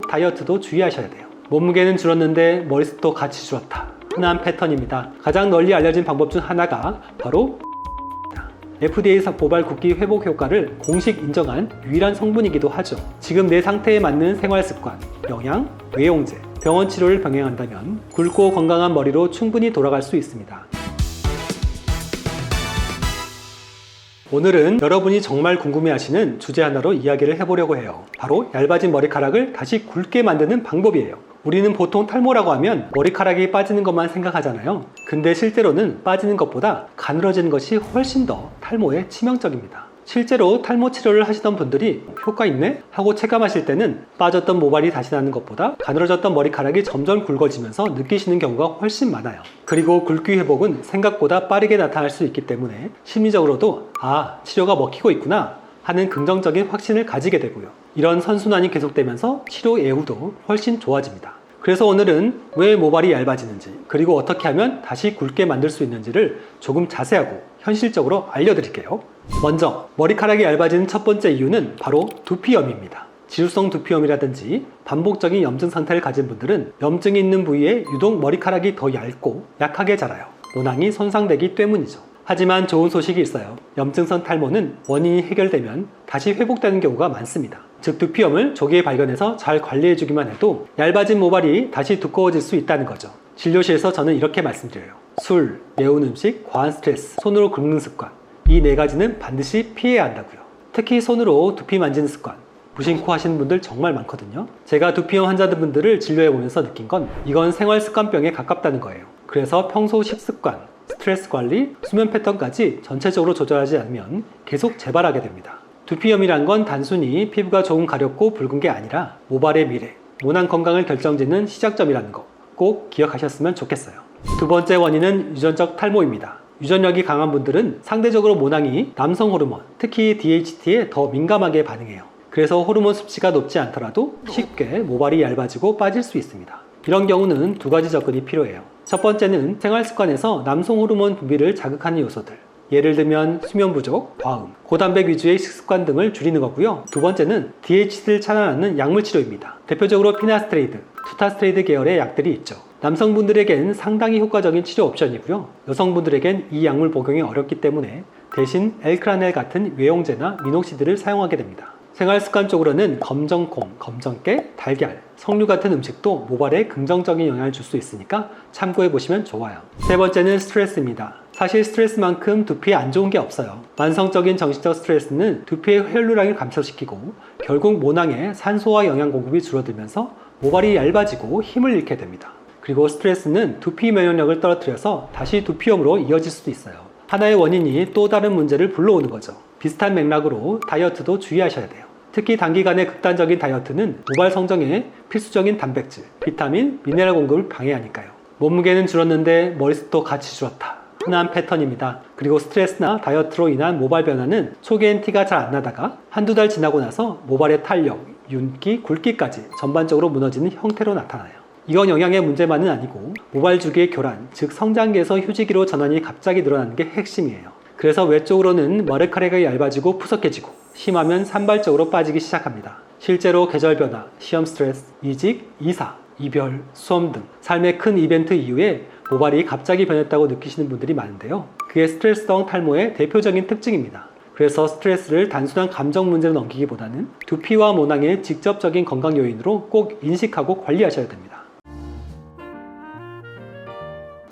다이어트도 주의하셔야 돼요. 몸무게는 줄었는데 머리숱도 같이 줄었다. 흔한 패턴입니다. 가장 널리 알려진 방법 중 하나가 바로 FDA 모발 굵기 회복 효과를 공식 인정한 유일한 성분이기도 하죠. 지금 내 상태에 맞는 생활습관, 영양, 외용제, 병원 치료를 병행한다면 굵고 건강한 머리로 충분히 돌아갈 수 있습니다. 오늘은 여러분이 정말 궁금해하시는 주제 하나로 이야기를 해보려고 해요. 바로 얇아진 머리카락을 다시 굵게 만드는 방법이에요. 우리는 보통 탈모라고 하면 머리카락이 빠지는 것만 생각하잖아요. 근데 실제로는 빠지는 것보다 가늘어지는 것이 훨씬 더 탈모에 치명적입니다. 실제로 탈모 치료를 하시던 분들이 효과 있네? 하고 체감하실 때는 빠졌던 모발이 다시 나는 것보다 가늘어졌던 머리카락이 점점 굵어지면서 느끼시는 경우가 훨씬 많아요. 그리고 굵기 회복은 생각보다 빠르게 나타날 수 있기 때문에 심리적으로도 치료가 먹히고 있구나 하는 긍정적인 확신을 가지게 되고요. 이런 선순환이 계속되면서 치료 이후도 훨씬 좋아집니다. 그래서 오늘은 왜 모발이 얇아지는지, 그리고 어떻게 하면 다시 굵게 만들 수 있는지를 조금 자세하고 현실적으로 알려드릴게요. 먼저 머리카락이 얇아지는 첫 번째 이유는 바로 두피염입니다. 지루성 두피염이라든지 반복적인 염증 상태를 가진 분들은 염증이 있는 부위에 유독 머리카락이 더 얇고 약하게 자라요. 모낭이 손상되기 때문이죠. 하지만 좋은 소식이 있어요. 염증성 탈모는 원인이 해결되면 다시 회복되는 경우가 많습니다. 즉 두피염을 조기에 발견해서 잘 관리해주기만 해도 얇아진 모발이 다시 두꺼워질 수 있다는 거죠. 진료실에서 저는 이렇게 말씀드려요. 술, 매운 음식, 과한 스트레스, 손으로 긁는 습관, 이 네 가지는 반드시 피해야 한다고요. 특히 손으로 두피 만지는 습관, 무심코 하시는 분들 정말 많거든요. 제가 두피염 환자분들을 진료해보면서 느낀 건 이건 생활습관병에 가깝다는 거예요. 그래서 평소 식습관, 스트레스 관리, 수면 패턴까지 전체적으로 조절하지 않으면 계속 재발하게 됩니다. 두피염이란 건 단순히 피부가 조금 가렵고 붉은 게 아니라 모발의 미래, 모낭 건강을 결정짓는 시작점이라는 거 꼭 기억하셨으면 좋겠어요. 두 번째 원인은 유전적 탈모입니다. 유전력이 강한 분들은 상대적으로 모낭이 남성 호르몬, 특히 DHT에 더 민감하게 반응해요. 그래서 호르몬 수치가 높지 않더라도 쉽게 모발이 얇아지고 빠질 수 있습니다. 이런 경우는 두 가지 접근이 필요해요. 첫 번째는 생활습관에서 남성 호르몬 분비를 자극하는 요소들, 예를 들면 수면 부족, 과음, 고단백 위주의 식습관 등을 줄이는 거고요. 두 번째는 DHT를 차단하는 약물 치료입니다. 대표적으로 피나스트레이드, 투타스트레이드 계열의 약들이 있죠. 남성분들에겐 상당히 효과적인 치료 옵션이고요. 여성분들에겐 이 약물 복용이 어렵기 때문에 대신 엘크라넬 같은 외용제나 미녹시드를 사용하게 됩니다. 생활습관적으로는 검정콩, 검정깨, 달걀, 석류 같은 음식도 모발에 긍정적인 영향을 줄 수 있으니까 참고해 보시면 좋아요. 세 번째는 스트레스입니다. 사실 스트레스만큼 두피에 안 좋은 게 없어요. 만성적인 정신적 스트레스는 두피의 혈류량을 감소시키고 결국 모낭에 산소와 영양 공급이 줄어들면서 모발이 얇아지고 힘을 잃게 됩니다. 그리고 스트레스는 두피 면역력을 떨어뜨려서 다시 두피염으로 이어질 수도 있어요. 하나의 원인이 또 다른 문제를 불러오는 거죠. 비슷한 맥락으로 다이어트도 주의하셔야 돼요. 특히 단기간의 극단적인 다이어트는 모발 성장에 필수적인 단백질, 비타민, 미네랄 공급을 방해하니까요. 몸무게는 줄었는데 머리숱도 같이 줄었다. 흔한 패턴입니다. 그리고 스트레스나 다이어트로 인한 모발 변화는 초기엔 티가 잘 안 나다가 한두 달 지나고 나서 모발의 탄력, 윤기, 굵기까지 전반적으로 무너지는 형태로 나타나요. 이건 영양의 문제만은 아니고 모발 주기의 교란, 즉 성장기에서 휴지기로 전환이 갑자기 늘어나는 게 핵심이에요. 그래서 외적으로는 머리카락이 얇아지고 푸석해지고 심하면 산발적으로 빠지기 시작합니다. 실제로 계절 변화, 시험 스트레스, 이직, 이사, 이별, 수험 등 삶의 큰 이벤트 이후에 모발이 갑자기 변했다고 느끼시는 분들이 많은데요. 그게 스트레스성 탈모의 대표적인 특징입니다. 그래서 스트레스를 단순한 감정 문제로 넘기기보다는 두피와 모낭의 직접적인 건강 요인으로 꼭 인식하고 관리하셔야 됩니다.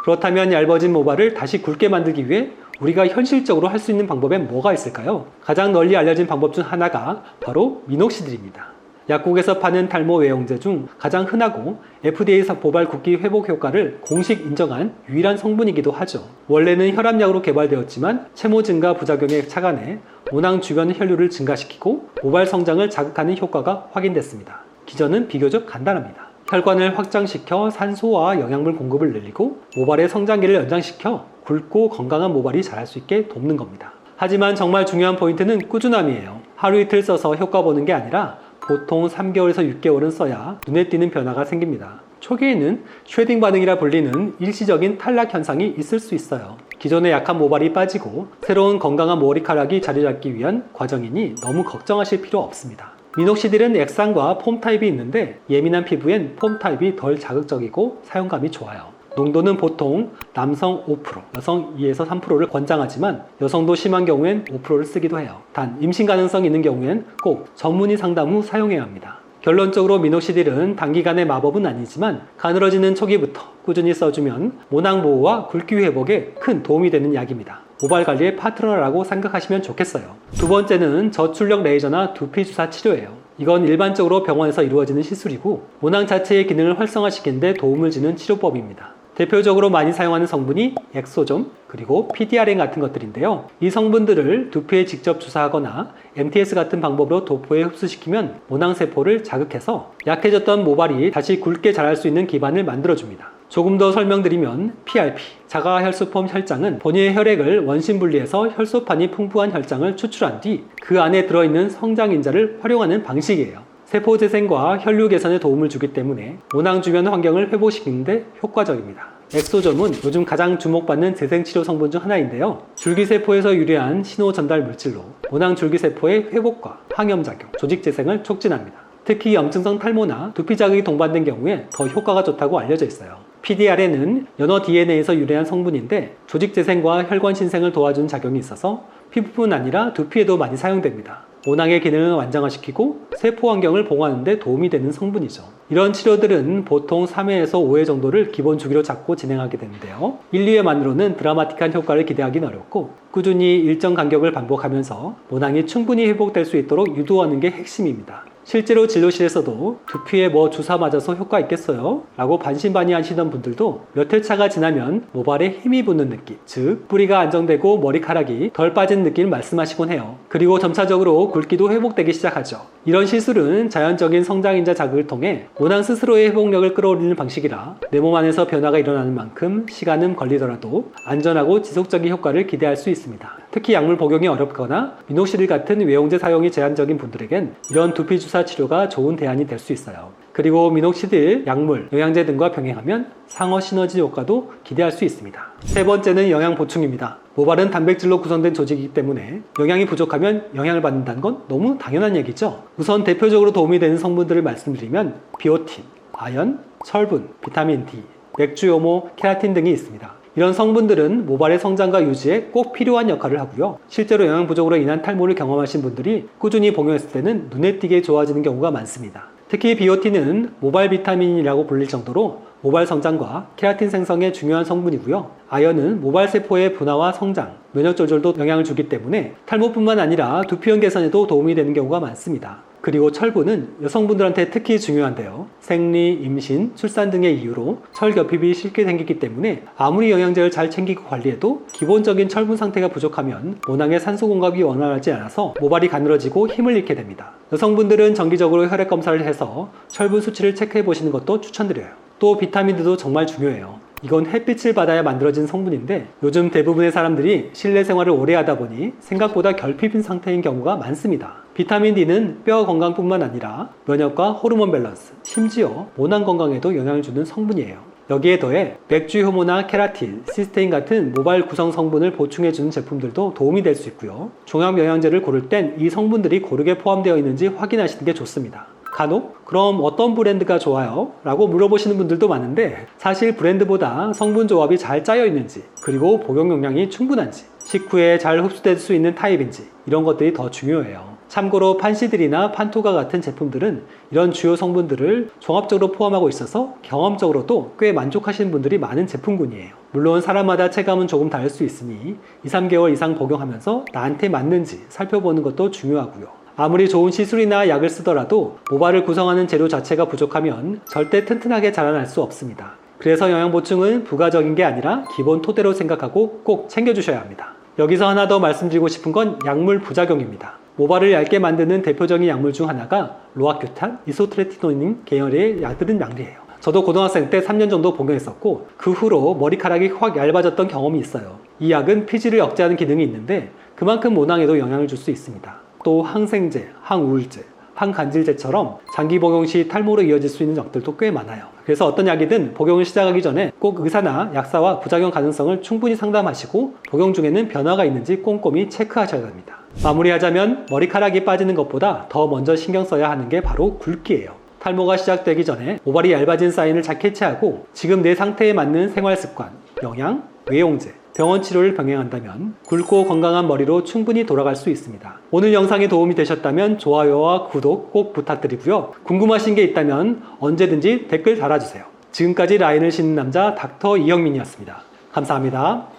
그렇다면 얇아진 모발을 다시 굵게 만들기 위해 우리가 현실적으로 할 수 있는 방법엔 뭐가 있을까요? 가장 널리 알려진 방법 중 하나가 바로 미녹시딜입니다. 약국에서 파는 탈모 외용제 중 가장 흔하고 FDA 모발 굵기 회복 효과를 공식 인정한 유일한 성분이기도 하죠. 원래는 혈압약으로 개발되었지만 채모 증가 부작용에 착안해 모낭 주변 혈류를 증가시키고 모발 성장을 자극하는 효과가 확인됐습니다. 기전은 비교적 간단합니다. 혈관을 확장시켜 산소와 영양물 공급을 늘리고 모발의 성장기를 연장시켜 굵고 건강한 모발이 자랄 수 있게 돕는 겁니다. 하지만 정말 중요한 포인트는 꾸준함이에요. 하루 이틀 써서 효과 보는 게 아니라 보통 3개월에서 6개월은 써야 눈에 띄는 변화가 생깁니다. 초기에는 쉐딩 반응이라 불리는 일시적인 탈락 현상이 있을 수 있어요. 기존의 약한 모발이 빠지고 새로운 건강한 머리카락이 자리 잡기 위한 과정이니 너무 걱정하실 필요 없습니다. 미녹시딜은 액상과 폼 타입이 있는데 예민한 피부엔 폼 타입이 덜 자극적이고 사용감이 좋아요. 농도는 보통 남성 5%, 여성 2에서 3%를 권장하지만 여성도 심한 경우엔 5%를 쓰기도 해요. 단 임신 가능성이 있는 경우엔 꼭 전문의 상담 후 사용해야 합니다. 결론적으로 미녹시딜은 단기간의 마법은 아니지만 가늘어지는 초기부터 꾸준히 써주면 모낭 보호와 굵기 회복에 큰 도움이 되는 약입니다. 모발 관리의 파트너라고 생각하시면 좋겠어요. 두 번째는 저출력 레이저나 두피 주사 치료예요. 이건 일반적으로 병원에서 이루어지는 시술이고 모낭 자체의 기능을 활성화시키는 데 도움을 주는 치료법입니다. 대표적으로 많이 사용하는 성분이 엑소점 그리고 PDRN 같은 것들인데요. 이 성분들을 두피에 직접 주사하거나 MTS 같은 방법으로 도포에 흡수시키면 모낭세포를 자극해서 약해졌던 모발이 다시 굵게 자랄 수 있는 기반을 만들어줍니다. 조금 더 설명드리면 PRP, 자가혈소폼 혈장은 본인의 혈액을 원심 분리해서 혈소판이 풍부한 혈장을 추출한 뒤 그 안에 들어있는 성장인자를 활용하는 방식이에요. 세포 재생과 혈류 개선에 도움을 주기 때문에 모낭 주변 환경을 회복시키는 데 효과적입니다. 엑소점은 요즘 가장 주목받는 재생치료 성분 중 하나인데요. 줄기세포에서 유래한 신호 전달 물질로 모낭 줄기세포의 회복과 항염작용, 조직 재생을 촉진합니다. 특히 염증성 탈모나 두피 자극이 동반된 경우에 더 효과가 좋다고 알려져 있어요. PDRN은 연어 DNA에서 유래한 성분인데 조직 재생과 혈관 신생을 도와주는 작용이 있어서 피부뿐 아니라 두피에도 많이 사용됩니다. 모낭의 기능을 완장화시키고 세포 환경을 보호하는 데 도움이 되는 성분이죠. 이런 치료들은 보통 3회에서 5회 정도를 기본 주기로 잡고 진행하게 되는데요. 1, 2회만으로는 드라마틱한 효과를 기대하기는 어렵고 꾸준히 일정 간격을 반복하면서 모낭이 충분히 회복될 수 있도록 유도하는 게 핵심입니다. 실제로 진료실에서도 두피에 뭐 주사 맞아서 효과 있겠어요? 라고 반신반의하시던 분들도 몇 회차가 지나면 모발에 힘이 붙는 느낌, 즉 뿌리가 안정되고 머리카락이 덜 빠진 느낌을 말씀하시곤 해요. 그리고 점차적으로 굵기도 회복되기 시작하죠. 이런 시술은 자연적인 성장인자 자극을 통해 모낭 스스로의 회복력을 끌어올리는 방식이라 내 몸 안에서 변화가 일어나는 만큼 시간은 걸리더라도 안전하고 지속적인 효과를 기대할 수 있습니다. 특히 약물 복용이 어렵거나 미녹시딜 같은 외용제 사용이 제한적인 분들에겐 이런 두피 주사 치료가 좋은 대안이 될 수 있어요. 그리고 미녹시딜, 약물, 영양제 등과 병행하면 상어 시너지 효과도 기대할 수 있습니다. 세 번째는 영양 보충입니다. 모발은 단백질로 구성된 조직이기 때문에 영양이 부족하면 영향을 받는다는 건 너무 당연한 얘기죠. 우선 대표적으로 도움이 되는 성분들을 말씀드리면 비오틴, 아연, 철분, 비타민 D, 맥주 효모, 케라틴 등이 있습니다. 이런 성분들은 모발의 성장과 유지에 꼭 필요한 역할을 하고요. 실제로 영양 부족으로 인한 탈모를 경험하신 분들이 꾸준히 복용했을 때는 눈에 띄게 좋아지는 경우가 많습니다. 특히 비오틴은 모발 비타민이라고 불릴 정도로 모발 성장과 케라틴 생성에 중요한 성분이고요. 아연은 모발 세포의 분화와 성장, 면역 조절도 영향을 주기 때문에 탈모뿐만 아니라 두피형 개선에도 도움이 되는 경우가 많습니다. 그리고 철분은 여성분들한테 특히 중요한데요. 생리, 임신, 출산 등의 이유로 철결핍이 쉽게 생기기 때문에 아무리 영양제를 잘 챙기고 관리해도 기본적인 철분 상태가 부족하면 모낭의 산소 공급이 원활하지 않아서 모발이 가늘어지고 힘을 잃게 됩니다. 여성분들은 정기적으로 혈액 검사를 해서 철분 수치를 체크해 보시는 것도 추천드려요. 또 비타민도 정말 중요해요. 이건 햇빛을 받아야 만들어진 성분인데 요즘 대부분의 사람들이 실내 생활을 오래 하다 보니 생각보다 결핍인 상태인 경우가 많습니다. 비타민 D는 뼈 건강뿐만 아니라 면역과 호르몬 밸런스, 심지어 모낭 건강에도 영향을 주는 성분이에요. 여기에 더해 맥주 효모나 케라틴, 시스테인 같은 모발 구성 성분을 보충해주는 제품들도 도움이 될 수 있고요. 종합 영양제를 고를 땐 이 성분들이 고르게 포함되어 있는지 확인하시는 게 좋습니다. 간혹 그럼 어떤 브랜드가 좋아요? 라고 물어보시는 분들도 많은데 사실 브랜드보다 성분 조합이 잘 짜여 있는지 그리고 복용 용량이 충분한지 식후에 잘 흡수될 수 있는 타입인지 이런 것들이 더 중요해요. 참고로 판시들이나 판토가 같은 제품들은 이런 주요 성분들을 종합적으로 포함하고 있어서 경험적으로도 꽤 만족하시는 분들이 많은 제품군이에요. 물론 사람마다 체감은 조금 다를 수 있으니 2, 3개월 이상 복용하면서 나한테 맞는지 살펴보는 것도 중요하고요. 아무리 좋은 시술이나 약을 쓰더라도 모발을 구성하는 재료 자체가 부족하면 절대 튼튼하게 자라날 수 없습니다. 그래서 영양 보충은 부가적인 게 아니라 기본 토대로 생각하고 꼭 챙겨주셔야 합니다. 여기서 하나 더 말씀드리고 싶은 건 약물 부작용입니다. 모발을 얇게 만드는 대표적인 약물 중 하나가 로아큐탄, 이소트레티노닌 계열의 약들은 약이에요. 저도 고등학생 때 3년 정도 복용했었고 그 후로 머리카락이 확 얇아졌던 경험이 있어요. 이 약은 피지를 억제하는 기능이 있는데 그만큼 모낭에도 영향을 줄 수 있습니다. 또 항생제, 항우울제, 항간질제처럼 장기 복용 시 탈모로 이어질 수 있는 약들도 꽤 많아요. 그래서 어떤 약이든 복용을 시작하기 전에 꼭 의사나 약사와 부작용 가능성을 충분히 상담하시고 복용 중에는 변화가 있는지 꼼꼼히 체크하셔야 합니다. 마무리하자면 머리카락이 빠지는 것보다 더 먼저 신경 써야 하는 게 바로 굵기예요. 탈모가 시작되기 전에 모발이 얇아진 사인을 잘 캐치하고 지금 내 상태에 맞는 생활습관, 영양, 외용제, 병원 치료를 병행한다면 굵고 건강한 머리로 충분히 돌아갈 수 있습니다. 오늘 영상이 도움이 되셨다면 좋아요와 구독 꼭 부탁드리고요. 궁금하신 게 있다면 언제든지 댓글 달아주세요. 지금까지 라인을 씻는 남자 닥터 이영민이었습니다. 감사합니다.